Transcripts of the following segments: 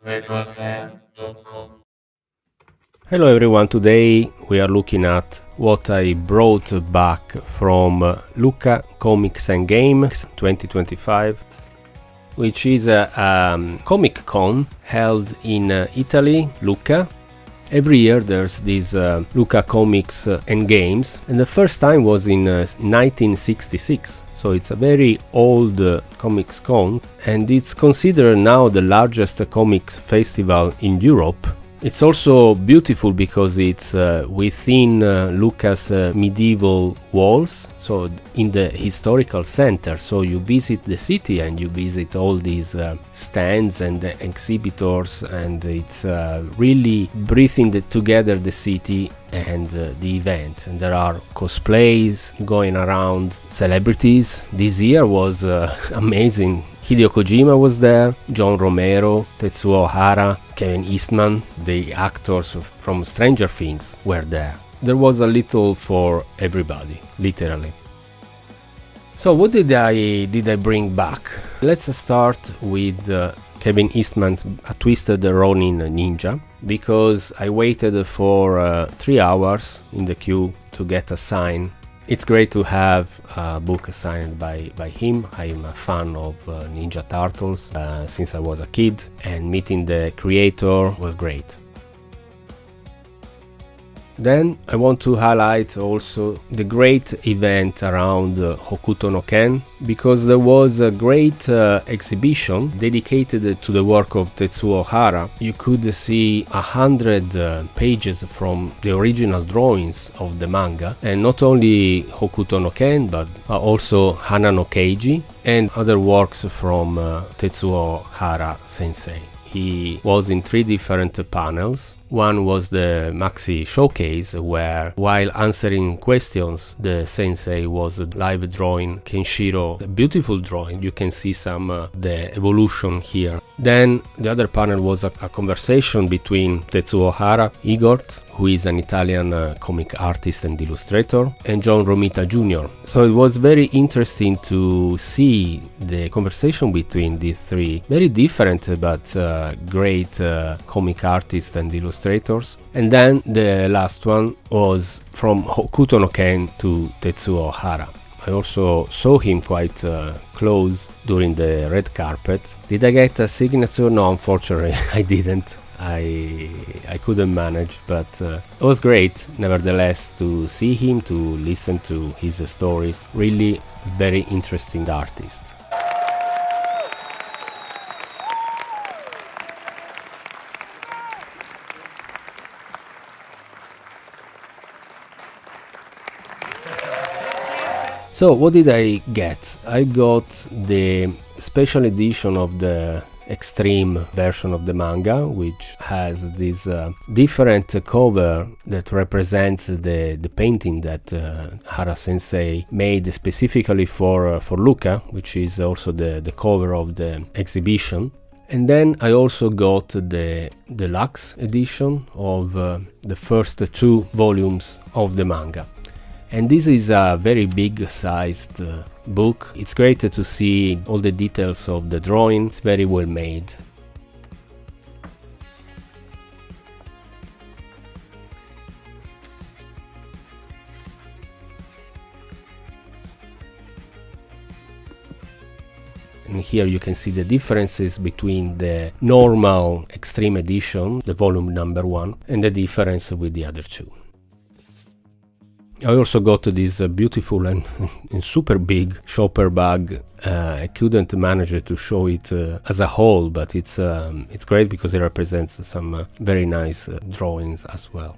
retrofan.com. Hello everyone, today we are looking at what I brought back from Lucca Comics Games 2025, which is a Comic Con held in Italy, Lucca. Every year there's this Lucca Comics Games, and the first time was in 1966, so it's a very old Comics Con, and it's considered now the largest comics festival in Europe. It's also beautiful because it's within Lucca's medieval walls, so in the historical center. So you visit the city and you visit all these stands and exhibitors, and it's really breathing together the city and the event. And there are cosplays going around, celebrities. This year was amazing. Hideo Kojima was there, John Romero, Tetsuo Hara, Kevin Eastman, the actors from Stranger Things were there. There was a little for everybody, literally. So what did I bring back? Let's start with Kevin Eastman's A Twisted Ronin Ninja, because I waited for 3 hours in the queue to get a sign. It's great to have a book signed by him. I'm a fan of Ninja Turtles since I was a kid, and meeting the creator was great. Then I want to highlight also the great event around Hokuto no Ken, because there was a great exhibition dedicated to the work of Tetsuo Hara. You could see 100 pages from the original drawings of the manga, and not only Hokuto no Ken, but also Hana no Keiji and other works from Tetsuo Hara sensei. He was in 3 different panels. One was the Maxi Showcase, where while answering questions, the sensei was live drawing Kenshiro, a beautiful drawing. You can see some the evolution here. Then the other panel was a conversation between Tetsuo Hara, Igor, who is an Italian comic artist and illustrator, and John Romita Jr. So it was very interesting to see the conversation between these 3 very different but great comic artists and illustrators. And then the last one was from Hokuto no Ken to Tetsuo Hara. I also saw him quite close during the red carpet. Did I get a signature? No, unfortunately I didn't. I couldn't manage, but it was great nevertheless to see him, to listen to his stories. Really very interesting artist. So what did I get? I got the special edition of the extreme version of the manga, which has this different cover that represents the painting that Hara sensei made specifically for Lucca, which is also the cover of the exhibition. And then I also got the deluxe edition of the first 2 volumes of the manga. And this is a very big sized book. It's great to see all the details of the drawing. It's very well made. And here you can see the differences between the normal extreme edition, the volume number 1, and the difference with the other 2. I also got this beautiful and super big shopper bag. I couldn't manage to show it as a whole, but it's great because it represents some very nice drawings as well.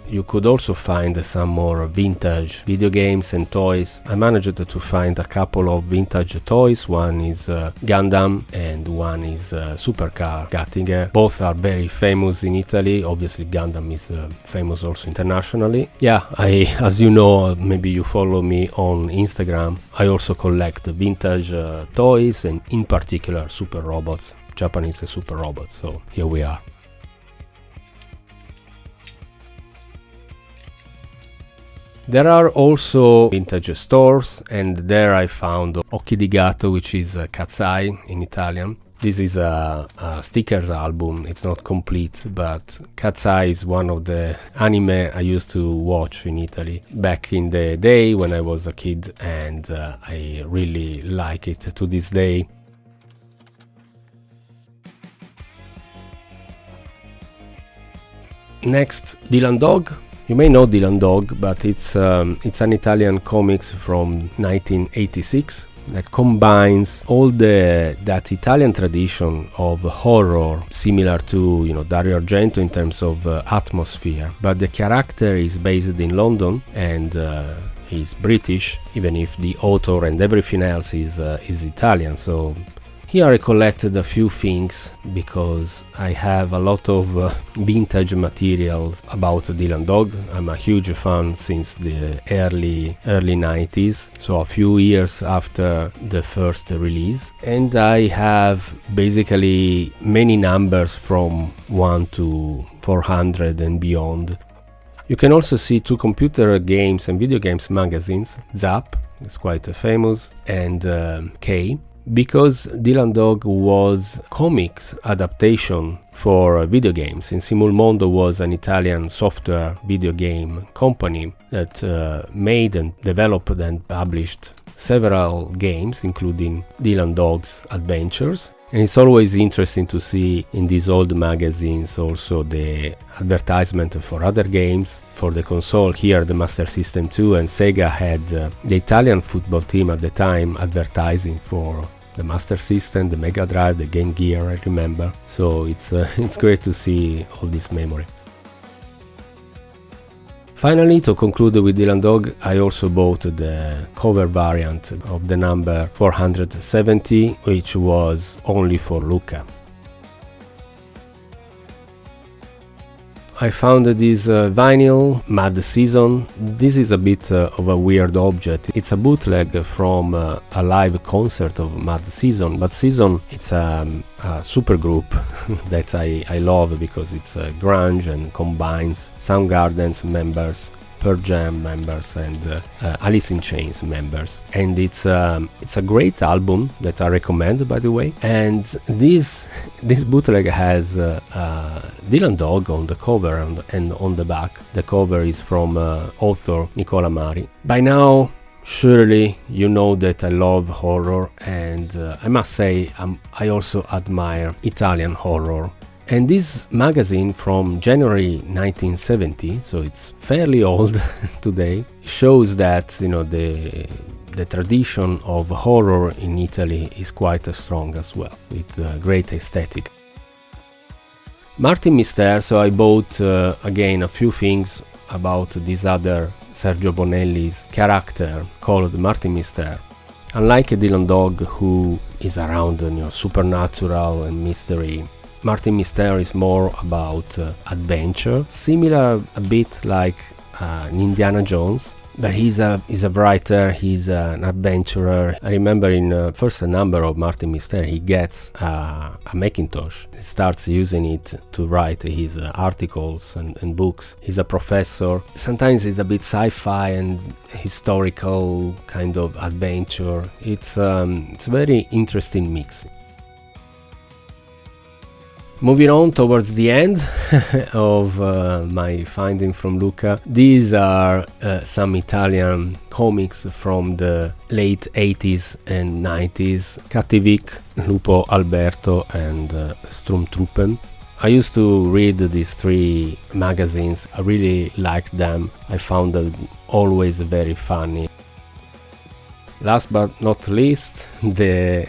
You could also find some more vintage video games and toys. I managed to find a couple of vintage toys. One is Gundam and one is Supercar Gattinger. Both are very famous in Italy. Obviously Gundam is famous also internationally. Yeah, as you know, maybe you follow me on Instagram, I also collect vintage toys, and in particular super robots, Japanese super robots. So here we are. There are also vintage stores, and there I found Occhi di Gatto, which is Cat's Eye in Italian. This is a stickers album. It's not complete, but Cat's Eye is one of the anime I used to watch in Italy back in the day when I was a kid, and I really like it to this day. Next, Dylan Dog. You may know Dylan Dog, but it's an Italian comics from 1986 that combines all that Italian tradition of horror, similar to Dario Argento in terms of atmosphere. But the character is based in London, and he's British, even if the author and everything else is Italian. So here I collected a few things because I have a lot of vintage material about Dylan Dog. I'm a huge fan since the early 90s, so a few years after the first release. And I have basically many numbers from 1 to 400 and beyond. You can also see 2 computer games and video games magazines, Zap, it's quite famous, and K. Because Dylan Dog was comics adaptation for video games, and Simulmondo was an Italian software video game company that made and developed and published several games, including Dylan Dog's Adventures. And it's always interesting to see in these old magazines also the advertisement for other games. For the console here, the Master System 2, and Sega had the Italian football team at the time advertising for the Master System, the Mega Drive, the Game Gear, I remember. So it's great to see all this memory. Finally, to conclude with Dylan Dog, I also bought the cover variant of the number 470, which was only for Lucca. I found this vinyl, Mad Season. This is a bit of a weird object. It's a bootleg from a live concert of Mad Season. Mad Season, it's a super group that I love because it's grunge and combines Soundgarden's members, Pearl Jam members, and Alice in Chains members. And it's a great album that I recommend, by the way. And this bootleg has Dylan Dog on the cover and on the back. The cover is from author Nicola Mari. By now, surely you know that I love horror, and I must say I also admire Italian horror. And this magazine from January 1970, so it's fairly old today, shows that the tradition of horror in Italy is quite strong as well, with great aesthetic. Martin Mystère, so I bought again a few things about this other Sergio Bonelli's character called Martin Mystère. Unlike Dylan Dog, who is around supernatural and mystery, Martin Mystère is more about adventure, similar a bit like Indiana Jones, but he's a writer, he's an adventurer. I remember in first number of Martin Mystère he gets a Macintosh. He starts using it to write his articles and books. He's a professor. Sometimes it's a bit sci-fi and historical kind of adventure. It's a very interesting mix. Moving on towards the end of my finding from Lucca, these are some Italian comics from the late 80s and 90s, Cattivic, Lupo Alberto, and Sturmtruppen. I used to read these 3 magazines. I really liked them. I found them always very funny. Last but not least, the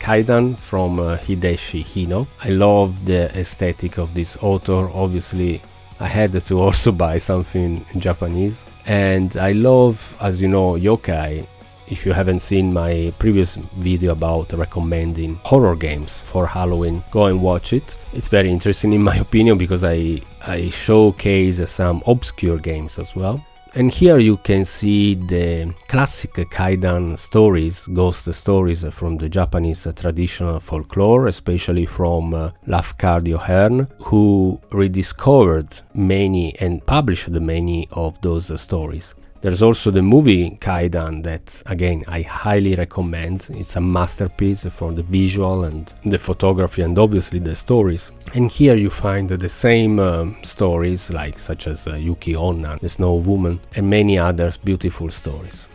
Kwaidan from Hideshi Hino. I love the aesthetic of this author. Obviously, I had to also buy something in Japanese. And I love, as you know, yokai. If you haven't seen my previous video about recommending horror games for Halloween, go and watch it. It's very interesting in my opinion because I showcase some obscure games as well. And here you can see the classic Kwaidan stories, ghost stories from the Japanese traditional folklore, especially from Lafcadio Hearn, who rediscovered many and published many of those stories. There's also the movie Kwaidan that, again, I highly recommend. It's a masterpiece for the visual and the photography and obviously the stories. And here you find the same stories, like such as Yuki Onna, the Snow Woman, and many others beautiful stories.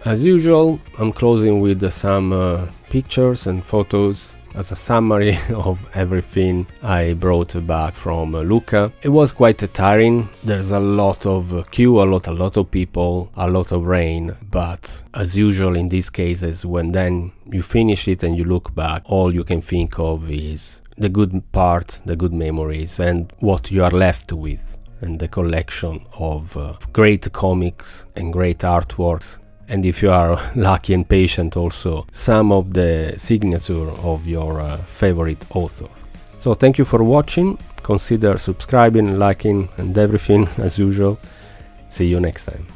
As usual, I'm closing with some pictures and photos as a summary of everything I brought back from Lucca. It was quite tiring. There's a lot of queue, a lot of people, a lot of rain, but as usual in these cases, when then you finish it and you look back, all you can think of is the good part, the good memories, and what you are left with, and the collection of great comics and great artworks. And if you are lucky and patient, also some of the signature of your favorite author. So thank you for watching. Consider subscribing, liking and everything as usual. See you next time.